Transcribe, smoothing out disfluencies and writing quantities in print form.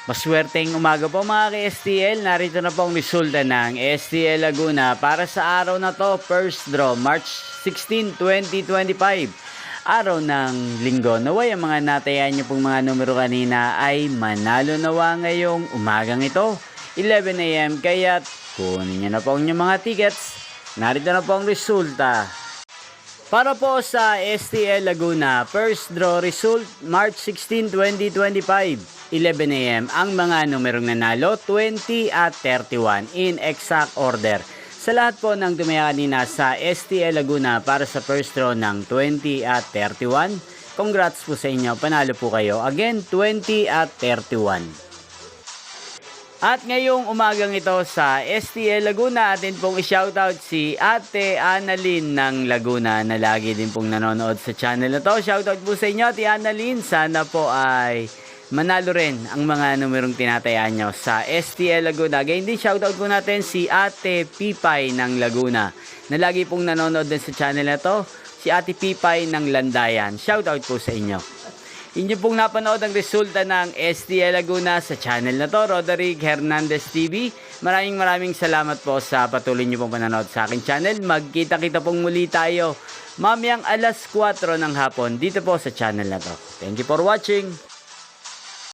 Maswerteng umaga po mga ka-STL. Narito na po ang resulta ng STL Laguna para sa araw na to. First draw, March 16, 2025. Araw ng linggo. Naway ang mga natayan nyo pong mga numero kanina ay manalo nawa ngayong umagang ito. 11 AM. Kaya't kunin nyo na po ang inyong mga tickets. Narito na po ang resulta. Para po sa STL Laguna, first draw result, March 16, 2025. 11 AM ang mga numerong nanalo, 20 at 31 in exact order. Sa lahat po ng tumaya kanina sa STL Laguna para sa first draw ng 20 at 31, congrats po sa inyo, panalo po kayo. Again, 20 at 31. At ngayong umagang ito sa STL Laguna, atin pong i-shoutout si Ate Annalyn ng Laguna na lagi din pong nanonood sa channel na to. Shoutout po sa inyo, Ate Annalyn. Sana po ay manalo rin ang mga numerong tinatayaan nyo sa STL Laguna. Gayun din, shoutout po natin si Ate Pipay ng Laguna na lagi pong nanonood din sa channel na to. Si Ate Pipay ng Landayan. Shoutout po sa inyo. Inyo pong napanood ang resulta ng STL Laguna sa channel na to, Roderick Hernandez TV. Maraming salamat po sa patuloy nyo pong panonood sa aking channel. Magkita-kita pong muli tayo mamayang alas 4 ng hapon dito po sa channel na to. Thank you for watching.